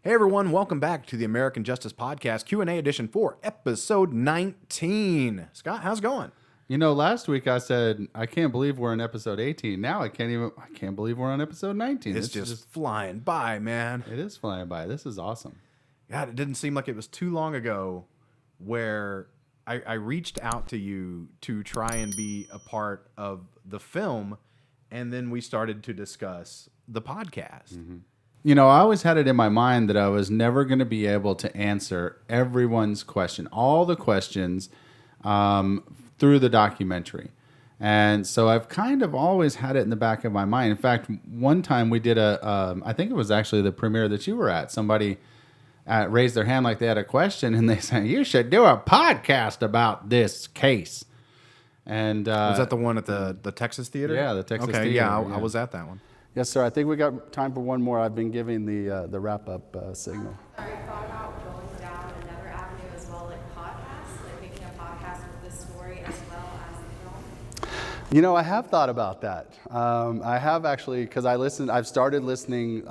Hey everyone, welcome back to the American Justice Podcast Q&A edition for episode 19. Scott, how's it going? You know, last week I said, I can't believe we're on episode 18. Now I can't believe we're on episode 19. It's just flying by, man. It is flying by. This is awesome. God, it didn't seem like it was too long ago where I reached out to you to try and be a part of the film, and then we started to discuss the podcast. Mm-hmm. You know, I always had it in my mind that I was never going to be able to answer everyone's question, all the questions through the documentary. And so I've kind of always had it in the back of my mind. In fact, one time we did I think it was actually the premiere that you were at. Somebody raised their hand like they had a question, and they said, you should do a podcast about this case. And was that the one at the Texas Theater? Yeah, the Texas Theater. Theater. I was at that one. Yes, sir. I think we got time for one more. I've been giving the wrap-up signal. Are you thought about going down another avenue as well, like podcasts, like making a podcast with this story as well as the film? You know, I have thought about that. I have actually, because I've started listening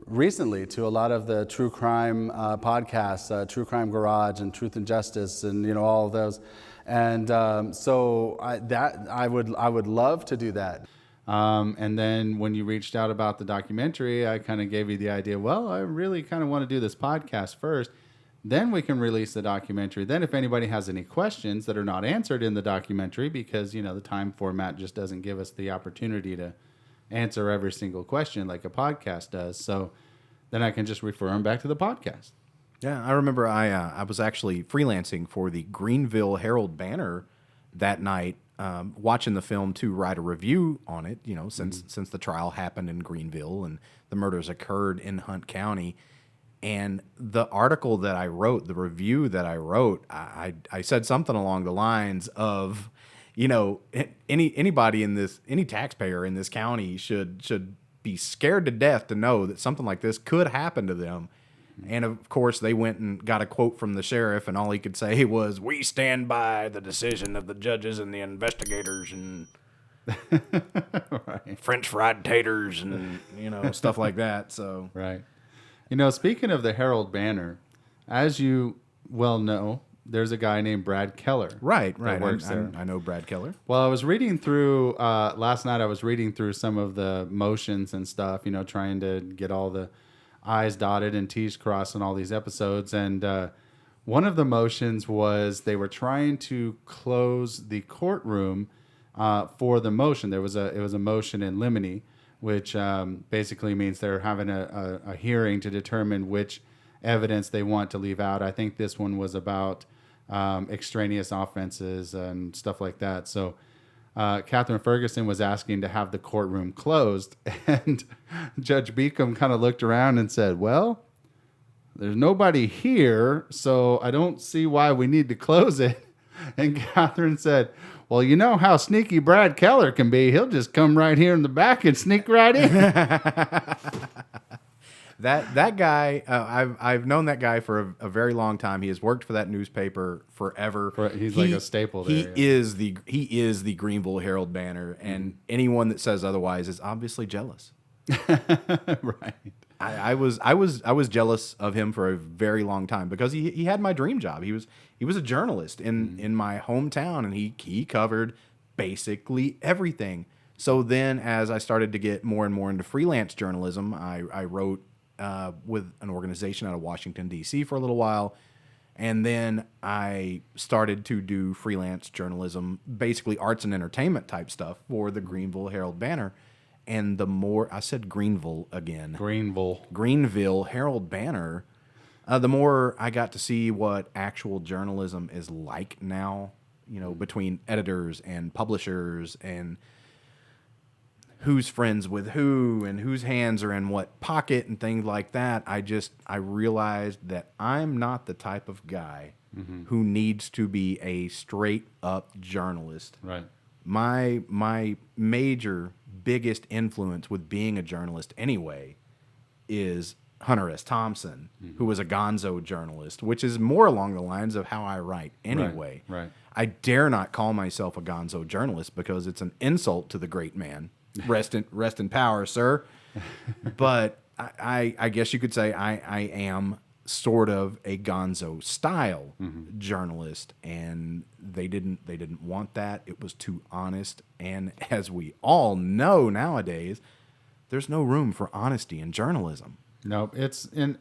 recently to a lot of the true crime podcasts, True Crime Garage and Truth and Justice, and you know all of those. And so I would love to do that. And then when you reached out about the documentary, I kind of gave you the idea, well, I really kind of want to do this podcast first. Then we can release the documentary. Then if anybody has any questions that are not answered in the documentary, because, you know, the time format just doesn't give us the opportunity to answer every single question like a podcast does. So then I can just refer them back to the podcast. Yeah, I remember I was actually freelancing for the Greenville Herald Banner that night, watching the film to write a review on it, you know, since the trial happened in Greenville and the murders occurred in Hunt County. And the article that I wrote, the review that I wrote, I said something along the lines of, you know, anybody in this, any taxpayer in this county should be scared to death to know that something like this could happen to them. And of course, they went and got a quote from the sheriff, and all he could say was, "We stand by the decision of the judges and the investigators and Right. French fried taters and, you know, stuff like that." So, Right. You know, speaking of the Herald Banner, as you well know, there's a guy named Brad Keller. right. that works there. I know Brad Keller. Well, I was reading through, last night I was reading through some of the motions and stuff, you know, trying to get all the I's dotted and T's crossed on all these episodes. And one of the motions was they were trying to close the courtroom for the motion. It was a motion in limine, which basically means they're having a hearing to determine which evidence they want to leave out. I think this one was about extraneous offenses and stuff like that. So Catherine Ferguson was asking to have the courtroom closed, and Judge Beacom kind of looked around and said, well, there's nobody here, so I don't see why we need to close it. And Catherine said, well, you know how sneaky Brad Keller can be. He'll just come right here in the back and sneak right in. That guy, I've known that guy for a very long time. He has worked for that newspaper forever. He's like a staple there. He is the Greenville Herald Banner, and anyone that says otherwise is obviously jealous. Right. I was jealous of him for a very long time because he had my dream job. He was a journalist in my hometown, and he covered basically everything. So then, as I started to get more and more into freelance journalism, I wrote with an organization out of Washington, D.C. for a little while. And then I started to do freelance journalism, basically arts and entertainment type stuff for the Greenville Herald Banner. And the more, I said Greenville again. Greenville Herald Banner, the more I got to see what actual journalism is like now, you know, between editors and publishers and who's friends with who and whose hands are in what pocket and things like that. I realized that I'm not the type of guy who needs to be a straight up journalist. Right. My major, biggest influence with being a journalist anyway is Hunter S. Thompson, who was a gonzo journalist, which is more along the lines of how I write anyway. Right. I dare not call myself a gonzo journalist because it's an insult to the great man. Rest in power, sir. But I guess you could say I am sort of a gonzo style journalist, and they didn't want that. It was too honest, and as we all know nowadays, there's no room for honesty in journalism. Nope. It's and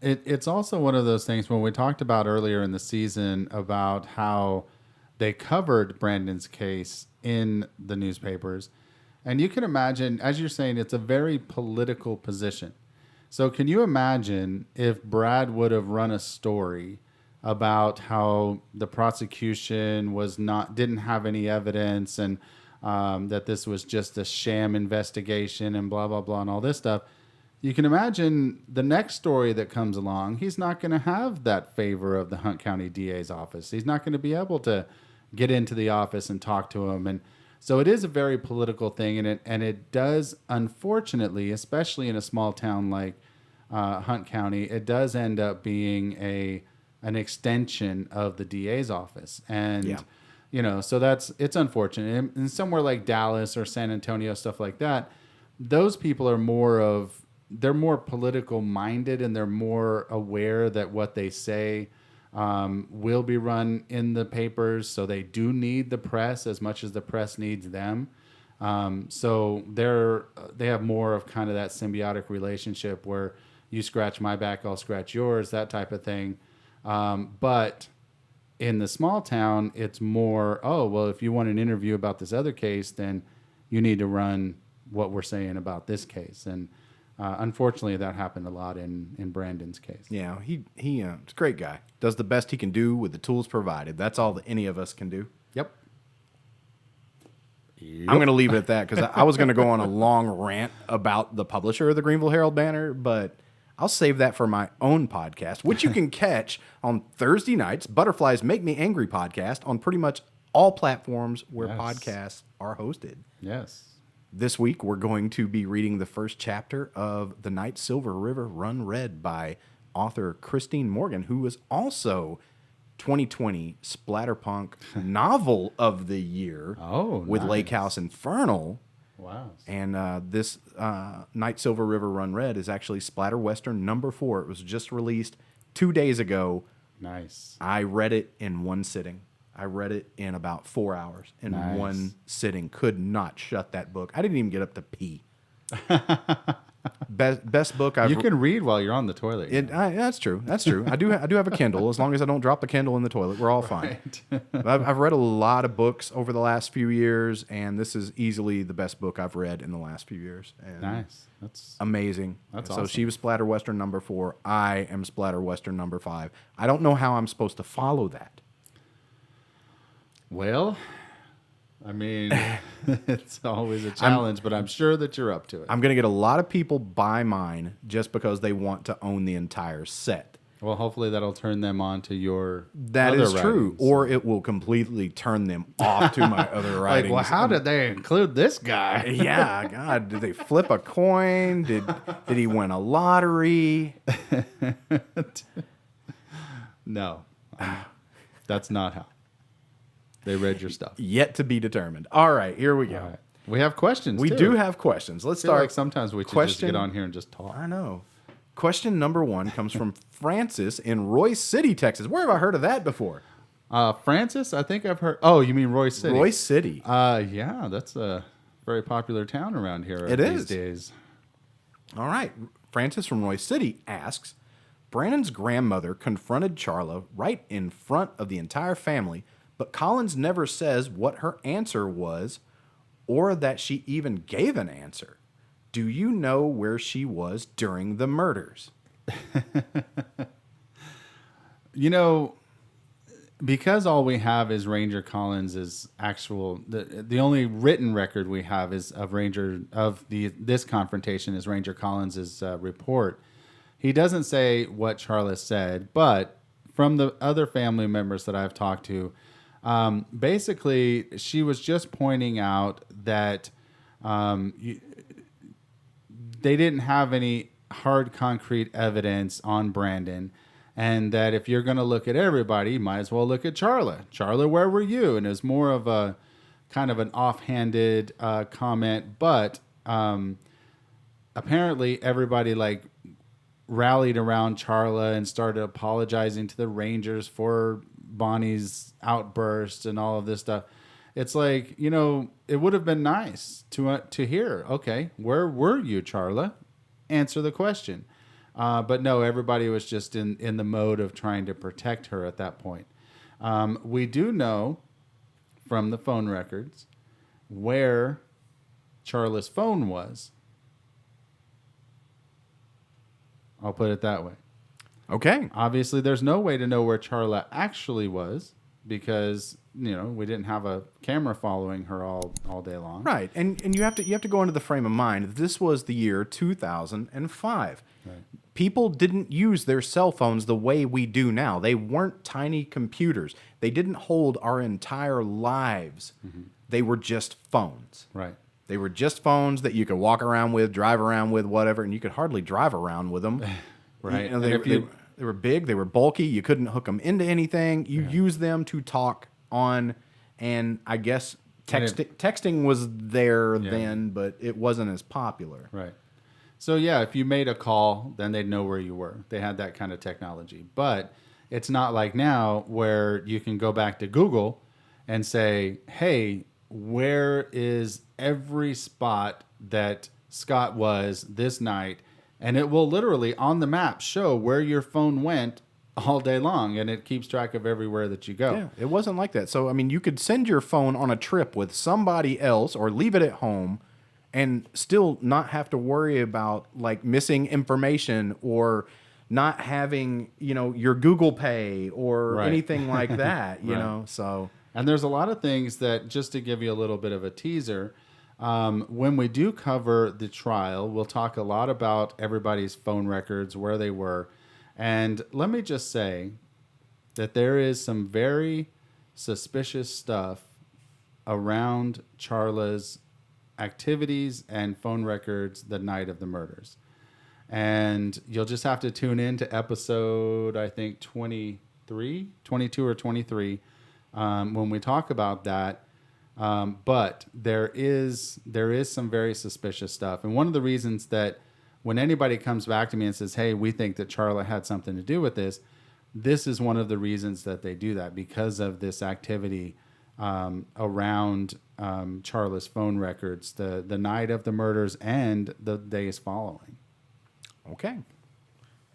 it's also one of those things when we talked about earlier in the season about how they covered Brandon's case in the newspapers. And you can imagine, as you're saying, it's a very political position. So can you imagine if Brad would have run a story about how the prosecution didn't have any evidence and that this was just a sham investigation and blah, blah, blah, and all this stuff? You can imagine the next story that comes along, he's not going to have that favor of the Hunt County DA's office. He's not going to be able to get into the office and talk to him. And so it is a very political thing, and it does, unfortunately, especially in a small town like Hunt County, it does end up being an extension of the DA's office. And, so it's unfortunate. And somewhere like Dallas or San Antonio, stuff like that, those people are they're more political minded, and they're more aware that what they say will be run in the papers. So they do need the press as much as the press needs them. So they have more of kind of that symbiotic relationship where you scratch my back, I'll scratch yours, that type of thing. But in the small town, it's more, oh, well, if you want an interview about this other case, then you need to run what we're saying about this case. And unfortunately, that happened a lot in Brandon's case. Yeah, he's a great guy. Does the best he can do with the tools provided. That's all that any of us can do. Yep. I'm going to leave it at that because I was going to go on a long rant about the publisher of the Greenville Herald Banner, but I'll save that for my own podcast, which you can catch on Thursday nights, Butterflies Make Me Angry podcast, on pretty much all platforms where podcasts are hosted. Yes. This week, we're going to be reading the first chapter of The Night Silver River Run Red by author Christine Morgan, who was also 2020 Splatterpunk Novel of the Year with Lake House Infernal. Wow. And this Night Silver River Run Red is actually Splatter Western #4. It was just released 2 days ago. Nice. I read it in one sitting. I read it in about 4 hours in one sitting. Could not shut that book. I didn't even get up to pee. Best book I've. You can read while you're on the toilet. That's true. That's true. I do have a Kindle. As long as I don't drop the Kindle in the toilet, we're all fine. I've read a lot of books over the last few years, and this is easily the best book I've read in the last few years. And nice. That's amazing. That's so awesome. she was Splatter Western #4. I am Splatter Western #5. I don't know how I'm supposed to follow that. Well, I mean, it's always a challenge, but I'm sure that you're up to it. I'm going to get a lot of people buy mine just because they want to own the entire set. Well, hopefully that'll turn them on to your That other is true. writings. Or it will completely turn them off to my other writings. Like, well, how did they include this guy? Yeah, God, did they flip a coin? Did he win a lottery? No, that's not how. They read your stuff. Yet to be determined. All right, here we go. All right. We have questions. We too. do have questions. Let's I feel start. like sometimes we should just get on here and just talk. I know. Question number 1 comes from Francis in Royce City, Texas. Where have I heard of that before? Francis, I think I've heard. Oh, you mean Royce City? Royce City. Yeah, that's a very popular town around here these days. All right. Francis from Royce City asks, Brandon's grandmother confronted Charla right in front of the entire family, but Collins never says what her answer was or that she even gave an answer. Do you know where she was during the murders? Because all we have is Ranger Collins' actual the only written record we have is of this confrontation is Ranger Collins' report. He doesn't say what Charla said, but from the other family members that I've talked to, basically she was just pointing out that they didn't have any hard concrete evidence on Brandon, and that if you're going to look at everybody, you might as well look at Charla. Charla, where were you? And it was more of a kind of an offhanded comment, but apparently everybody like rallied around Charla and started apologizing to the Rangers for Bonnie's outburst and all of this stuff. It's like, you know, it would have been nice to hear, okay, where were you, Charla? Answer the question. But no, everybody was just in the mode of trying to protect her at that point. We do know from the phone records where Charla's phone was. I'll put it that way. Okay. Obviously, there's no way to know where Charla actually was because, you know, we didn't have a camera following her all day long. Right. And you have to go into the frame of mind that this was the year 2005. Right. People didn't use their cell phones the way we do now. They weren't tiny computers. They didn't hold our entire lives. Mm-hmm. They were just phones. Right. They were just phones that you could walk around with, drive around with, whatever, and you could hardly drive around with them. Right. You know, they were big, they were bulky, you couldn't hook them into anything. You used them to talk on, and I guess texting was there then, but it wasn't as popular. Right. So, yeah, if you made a call, then they'd know where you were. They had that kind of technology. But it's not like now where you can go back to Google and say, hey, where is every spot that Scott was this night? And it will literally on the map show where your phone went all day long, and it keeps track of everywhere that you go. Yeah, it wasn't like that. So, I mean, you could send your phone on a trip with somebody else or leave it at home and still not have to worry about like missing information or not having, you know, your Google Pay or anything like that, you know, so. And there's a lot of things that, just to give you a little bit of a teaser, when we do cover the trial, we'll talk a lot about everybody's phone records, where they were. And let me just say that there is some very suspicious stuff around Charla's activities and phone records the night of the murders. And you'll just have to tune in to episode, I think, 22 or 23, when we talk about that. But there is some very suspicious stuff. And one of the reasons that when anybody comes back to me and says, hey, we think that Charla had something to do with this is one of the reasons that they do that, because of this activity around Charla's phone records, the night of the murders and the days following. Okay.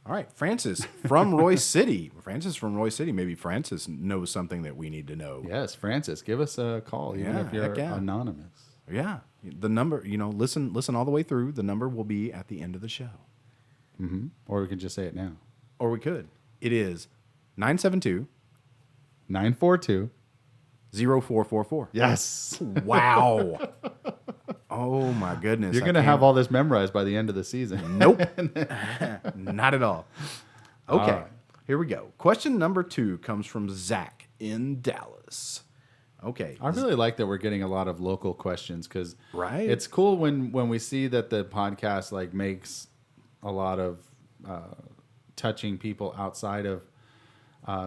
All right. Francis from Royce City. Maybe Francis knows something that we need to know. Yes, Francis, give us a call, even if you're anonymous. Yeah. The number, you know, listen all the way through. The number will be at the end of the show. Mm-hmm. Or we could just say it now. Or we could. It is 972 942 0444. Yes. Wow. Oh, my goodness. You're going to have all this memorized by the end of the season. Nope. Not at all. Okay. Here we go. Question number 2 comes from Zach in Dallas. Okay. I really like that we're getting a lot of local questions, because right? It's cool when we see that the podcast like makes a lot of touching people outside of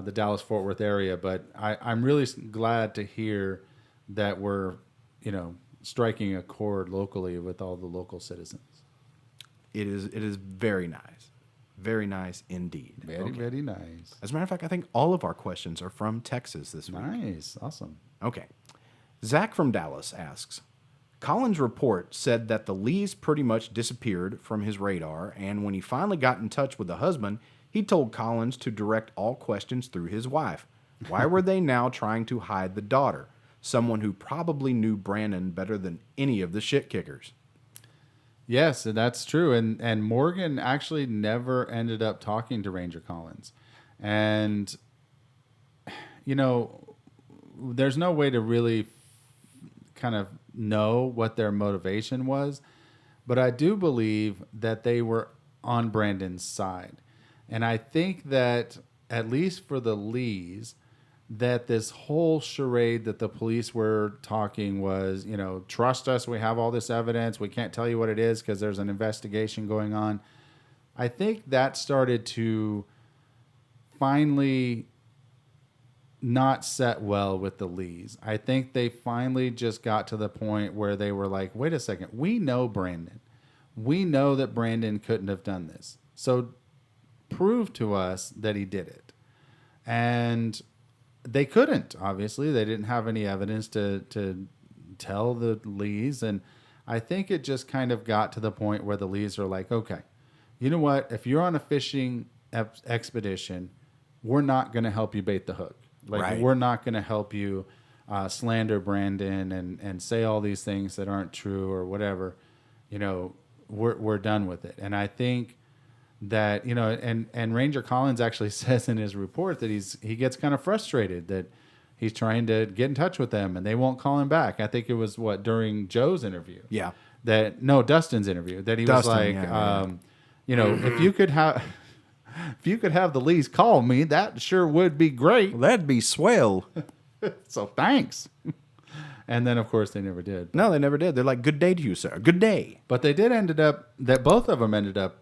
the Dallas-Fort Worth area. But I'm really glad to hear that we're, you know, striking a chord locally with all the local citizens. It is very nice. Very nice indeed. Very nice. As a matter of fact, I think all of our questions are from Texas this week. Nice. Awesome. Okay. Zach from Dallas asks, Colin's report said that the Lees pretty much disappeared from his radar, and when he finally got in touch with the husband, he told Collins to direct all questions through his wife. Why were they now trying to hide the daughter? Someone who probably knew Brandon better than any of the shit kickers. Yes, that's true. And Morgan actually never ended up talking to Ranger Collins. And, you know, there's no way to really kind of know what their motivation was. But I do believe that they were on Brandon's side. And I think that, at least for the Lees, that this whole charade that the police were talking was, you know, trust us, we have all this evidence, we can't tell you what it is because there's an investigation going on. I think that started to finally not set well with the Lees. I think they finally just got to the point where they were like, wait a second, we know Brandon. we know that Brandon couldn't have done this. So prove to us that he did it. And they couldn't, obviously. They didn't have any evidence to tell the Lees. And I think it just kind of got to the point where the Lees are like, okay, you know what? If you're on a fishing expedition, we're not going to help you bait the hook. Like, right. We're not going to help you slander Brandon and say all these things that aren't true or whatever. You know, we're done with it. And I think that, you know, and Ranger Collins actually says in his report that he gets kind of frustrated that he's trying to get in touch with them and they won't call him back. I think it was during Joe's interview. Yeah. Dustin's interview, that he was like, you know, if you could have the Lees call me, that sure would be great. Well, that'd be swell. So thanks. And then, of course, they never did. No, they never did. They're like, good day to you, sir. Good day. But they did both of them ended up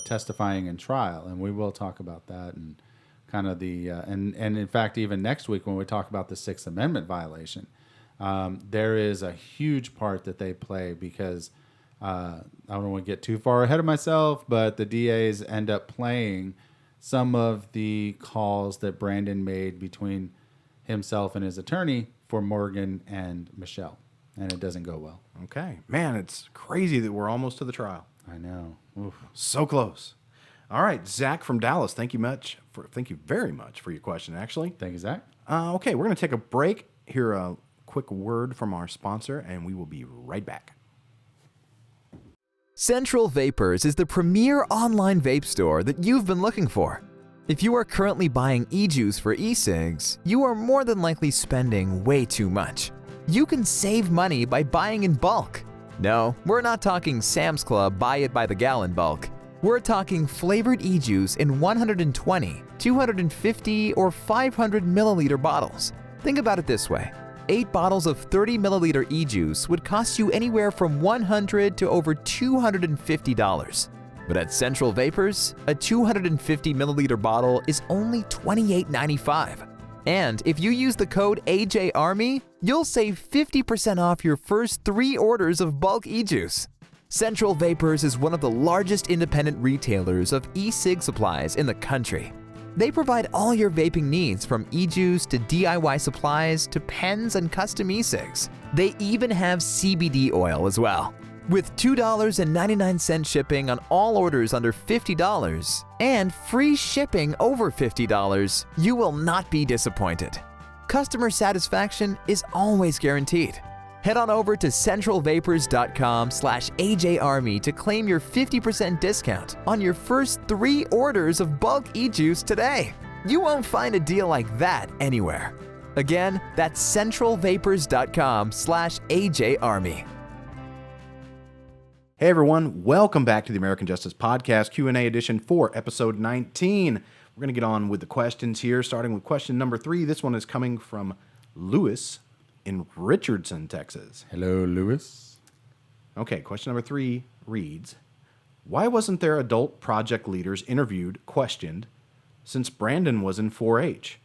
testifying in trial. And we will talk about that and kind of and in fact, even next week when we talk about the Sixth Amendment violation, there is a huge part that they play because I don't want to get too far ahead of myself, but the DAs end up playing some of the calls that Brandon made between himself and his attorney for Morgan and Michelle, and it doesn't go well. Okay. Man, it's crazy that we're almost to the trial. I know. Oof. So close. All right, Zach from Dallas, thank you very much for your question, actually. Thank you, Zach. Okay, we're going to take a break, hear a quick word from our sponsor, and we will be right back. Central Vapors is the premier online vape store that you've been looking for. If you are currently buying e-juice for e-cigs, you are more than likely spending way too much. You can save money by buying in bulk. No, we're not talking Sam's Club buy it by the gallon bulk. We're talking flavored e-juice in 120, 250, or 500 milliliter bottles. Think about it this way. 8 bottles of 30 milliliter e-juice would cost you anywhere from $100 to over $250. But at Central Vapors, a 250 milliliter bottle is only $28.95. And if you use the code AJARMY, you'll save 50% off your first 3 orders of bulk e-juice. Central Vapors is one of the largest independent retailers of e-cig supplies in the country. They provide all your vaping needs from e-juice to DIY supplies to pens and custom e-cigs. They even have CBD oil as well. With $2.99 shipping on all orders under $50 and free shipping over $50, you will not be disappointed. Customer satisfaction is always guaranteed. Head on over to centralvapors.com/AJARMY to claim your 50% discount on your first 3 orders of bulk e-juice today. You won't find a deal like that anywhere. Again, that's centralvapors.com/AJARMY. Hey everyone, welcome back to the American Justice Podcast Q&A edition for episode 19. We're going to get on with the questions here, starting with question number 3. This one is coming from Lewis in Richardson, Texas. Hello, Lewis. Okay, question number 3 reads, why wasn't there adult project leaders interviewed, questioned, since Brandon was in 4-H?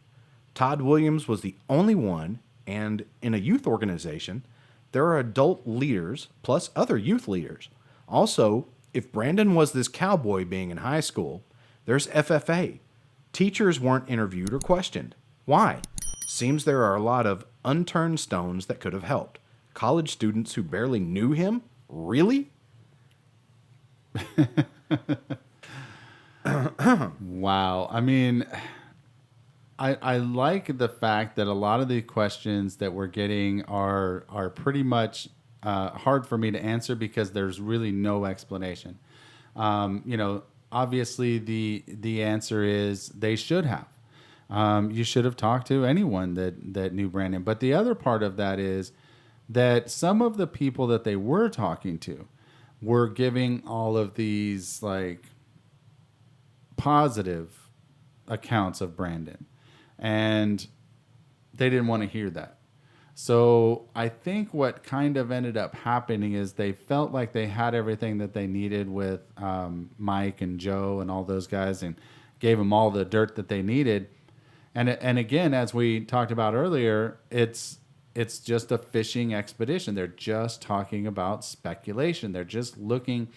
Todd Williams was the only one, and in a youth organization, there are adult leaders plus other youth leaders. Also, if Brandon was this cowboy being in high school, there's FFA. Teachers weren't interviewed or questioned. Why? Seems there are a lot of unturned stones that could have helped. College students who barely knew him? Really? Wow. I mean, I like the fact that a lot of the questions that we're getting are pretty much hard for me to answer because there's really no explanation. Obviously the answer is they should have. You should have talked to anyone that knew Brandon. But the other part of that is that some of the people that they were talking to were giving all of these like positive accounts of Brandon, and they didn't want to hear that. So I think what kind of ended up happening is they felt like they had everything that they needed with Mike and Joe and all those guys, and gave them all the dirt that they needed. And again, as we talked about earlier, it's just a fishing expedition. They're just talking about speculation. They're just looking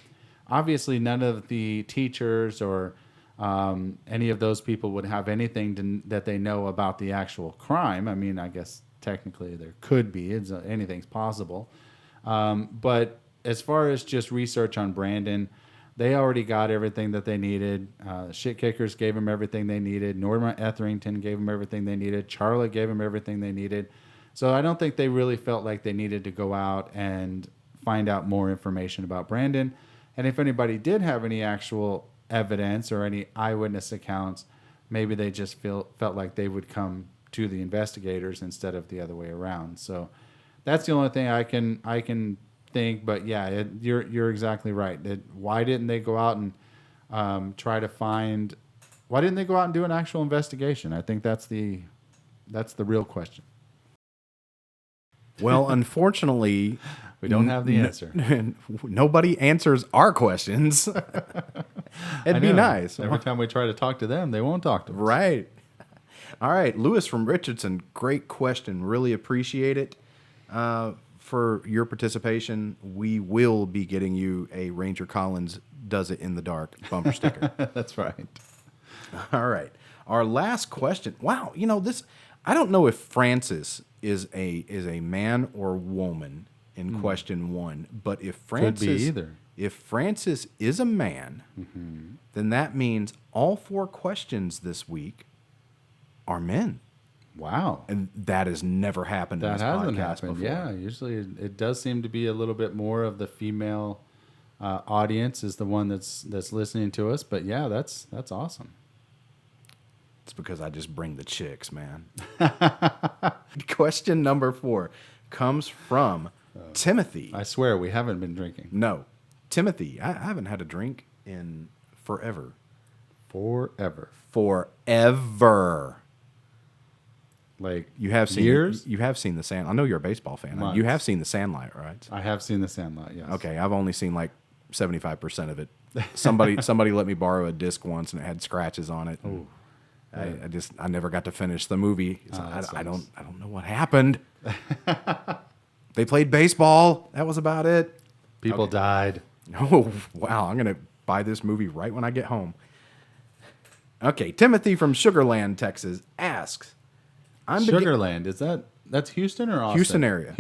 obviously none of the teachers or any of those people would have anything that they know about the actual crime. I mean, I guess technically there could be. Anything's possible. But as far as just research on Brandon, they already got everything that they needed. Shit Kickers gave him everything they needed. Norma Etherington gave him everything they needed. Charlotte gave him everything they needed. So I don't think they really felt like they needed to go out and find out more information about Brandon. And if anybody did have any actual evidence or any eyewitness accounts, maybe they just felt like they would come to the investigators instead of the other way around. So that's the only thing I can think. But yeah, you're exactly right. Why didn't they go out and try to find? Why didn't they go out and do an actual investigation? I think that's the real question. Well, unfortunately, we don't have the answer. Nobody answers our questions. It'd be nice. Every time we try to talk to them, they won't talk to us. Right. All right. Lewis from Richardson, great question. Really appreciate it. For your participation, we will be getting you a Ranger Collins Does It in the Dark bumper sticker. That's right. All right. Our last question. Wow. This, I don't know if Francis is a man or woman in question one, but if Francis could be either. If Francis is a man, then that means all 4 questions this week are men. Wow. And that has never happened in this podcast before. Yeah, usually it does seem to be a little bit more of the female audience is the one that's listening to us. But yeah, that's awesome. It's because I just bring the chicks, man. Question number 4 comes from Timothy. I swear we haven't been drinking. No. Timothy, I haven't had a drink in forever. Forever. Like you have seen years? You have seen the Sand. I know you're a baseball fan. Months. You have seen the Sandlot, right? I have seen the Sandlot. Yes. Okay, I've only seen like 75% of it. Somebody let me borrow a disc once and it had scratches on it. Ooh. I never got to finish the movie. So I don't know what happened. They played baseball. That was about it. People died. Oh, wow. I'm going to buy this movie right when I get home. Okay, Timothy from Sugarland, Texas asks, Sugarland, that's Houston or Austin? Houston area.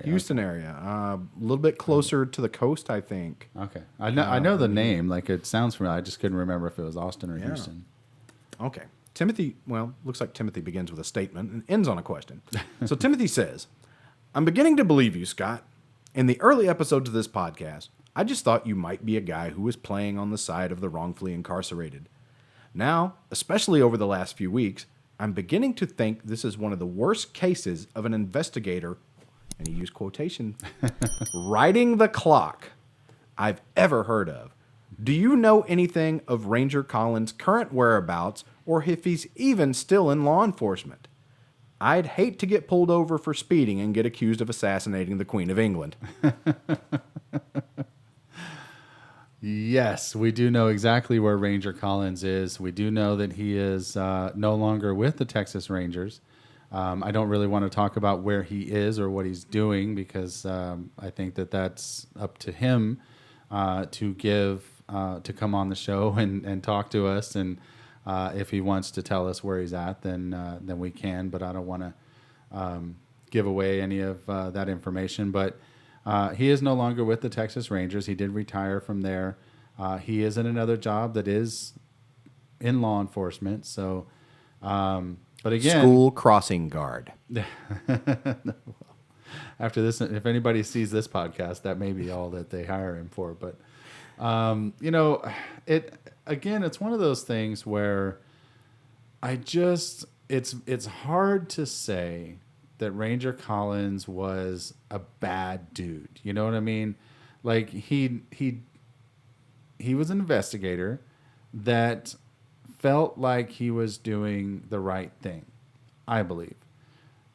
Houston area. A little bit closer to the coast, I think. Okay. I know the name. Like, it sounds familiar. I just couldn't remember if it was Austin or Houston. Okay. Timothy, well, looks like Timothy begins with a statement and ends on a question. So Timothy says, I'm beginning to believe you, Scott. In the early episodes of this podcast, I just thought you might be a guy who was playing on the side of the wrongfully incarcerated. Now, especially over the last few weeks, I'm beginning to think this is one of the worst cases of an investigator, and he used quotation, riding the clock I've ever heard of. Do you know anything of Ranger Collins' current whereabouts or if he's even still in law enforcement? I'd hate to get pulled over for speeding and get accused of assassinating the Queen of England. Yes, we do know exactly where Ranger Collins is. We do know that he is no longer with the Texas Rangers. I don't really want to talk about where he is or what he's doing because I think that's up to him to come on the show and talk to us. And if he wants to tell us where he's at, then we can. But I don't want to give away any of that information. But he is no longer with the Texas Rangers. He did retire from there. He is in another job that is in law enforcement. So, but again, school crossing guard. After this, if anybody sees this podcast, that may be all that they hire him for. But it's one of those things where it's hard to say that Ranger Collins was a bad dude. You know what I mean? Like he was an investigator that felt like he was doing the right thing, I believe.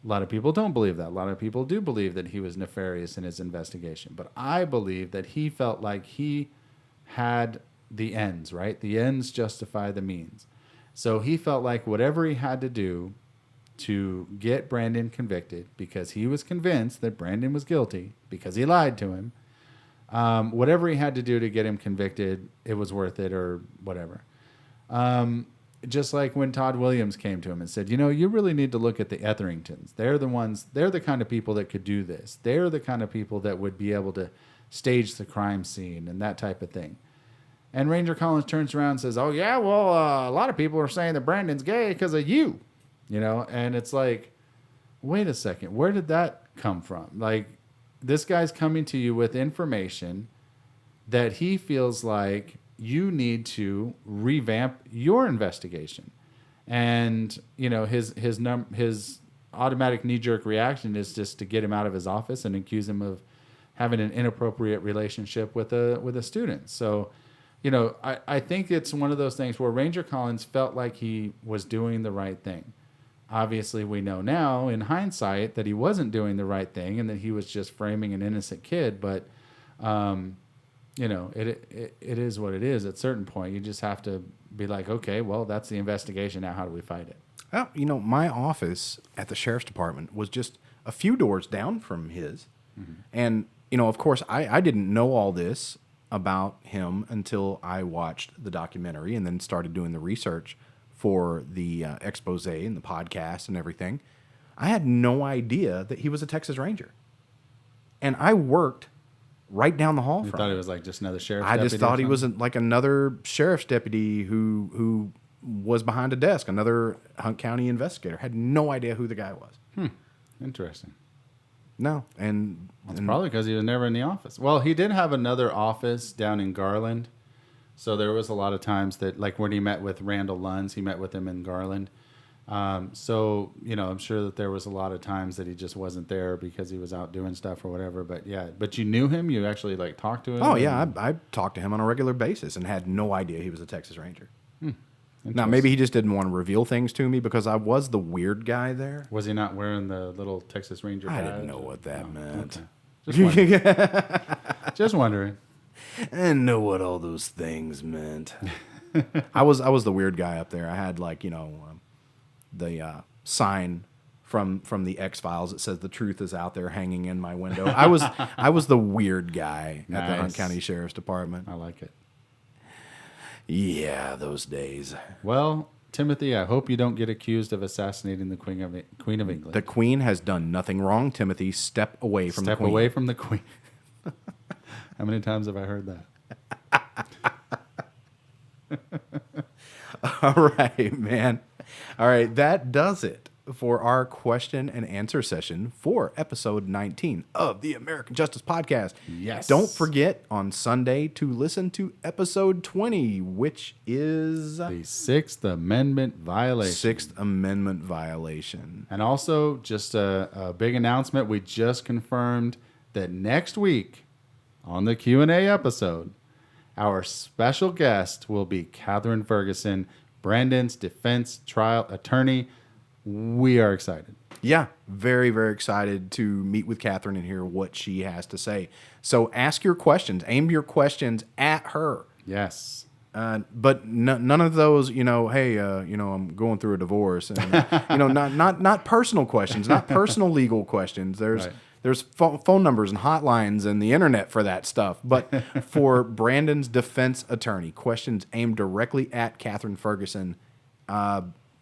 A lot of people don't believe that. A lot of people do believe that he was nefarious in his investigation. But I believe that he felt like he had the ends, right? The ends justify the means. So he felt like whatever he had to do to get Brandon convicted, because he was convinced that Brandon was guilty because he lied to him, Whatever he had to do to get him convicted, it was worth it or whatever. Just like when Todd Williams came to him and said, you really need to look at the Etheringtons. They're the kind of people that could do this. They're the kind of people that would be able to stage the crime scene and that type of thing. And Ranger Collins turns around and says, oh, yeah, well, a lot of people are saying that Brandon's gay because of you. And it's like, wait a second, where did that come from? Like, this guy's coming to you with information that he feels like you need to revamp your investigation. And, his automatic knee-jerk reaction is just to get him out of his office and accuse him of having an inappropriate relationship with a student. So, I think it's one of those things where Ranger Collins felt like he was doing the right thing. Obviously, we know now in hindsight that he wasn't doing the right thing and that he was just framing an innocent kid. But, it is what it is. At a certain point, you just have to be like, okay, well, that's the investigation. Now, how do we fight it? Well, my office at the sheriff's department was just a few doors down from his. Mm-hmm. And, of course, I didn't know all this about him until I watched the documentary and then started doing the research for the expose and the podcast and everything. I had no idea that he was a Texas Ranger. And I worked right down the hall You from thought him. it was like just another sheriff's I deputy? just thought he was like another sheriff's deputy who was behind a desk, another Hunt County investigator. Had no idea who the guy was. Interesting. No, and It's probably because he was never in the office. Well, he did have another office down in Garland. So there was a lot of times that, like when he met with Randall Lunds, he met with him in Garland. So, I'm sure that there was a lot of times that he just wasn't there because he was out doing stuff or whatever. But yeah, but you knew him? You actually like talked to him? Oh, yeah. I talked to him on a regular basis and had no idea he was a Texas Ranger. Now, maybe he just didn't want to reveal things to me because I was the weird guy there. Was he not wearing the little Texas Ranger badge? I didn't know what that meant. Okay. Just wondering. I didn't know what all those things meant. I was the weird guy up there. I had the sign from the X-Files that says the truth is out there hanging in my window. I was the weird guy at the Hunt County Sheriff's Department. I like it. Yeah, those days. Well, Timothy, I hope you don't get accused of assassinating the Queen of England. The Queen has done nothing wrong, Timothy. Step away from the Queen. Step away from the Queen. How many times have I heard that? All right, man. All right, that does it for our question and answer session for episode 19 of the American Justice Podcast. Yes. Don't forget on Sunday to listen to episode 20, which is The Sixth Amendment violation. Sixth Amendment violation. And also, just a big announcement. We just confirmed that next week on the Q&A episode, our special guest will be Catherine Ferguson, Brandon's defense trial attorney. We are excited. Yeah, very, very excited to meet with Catherine and hear what she has to say. So ask your questions. Aim your questions at her. Yes. But none of those, hey, I'm going through a divorce. And, not personal questions, not personal legal questions. There's phone numbers and hotlines and the internet for that stuff. But for Brandon's defense attorney, questions aimed directly at Catherine Ferguson.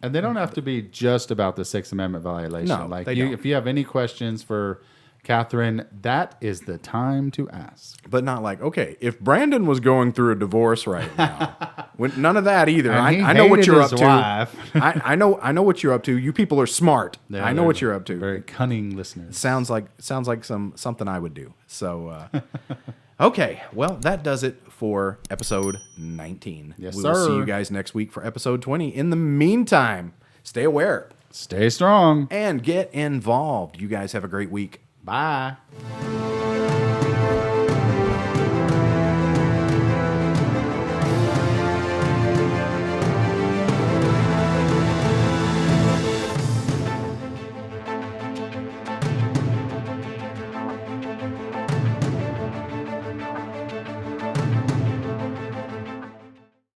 And they don't have to be just about the Sixth Amendment violation. No, like they don't. If you have any questions for Catherine, that is the time to ask. But not like, okay, if Brandon was going through a divorce right now, none of that either. I know what you're up to. I know what you're up to. You people are smart. I know what you're up to. Very cunning listeners. Sounds like something I would do. So, okay, well, that does it for episode 19. Yes, we sir. will see you guys next week for episode 20. In the meantime, stay aware. Stay strong. And get involved. You guys have a great week. Bye.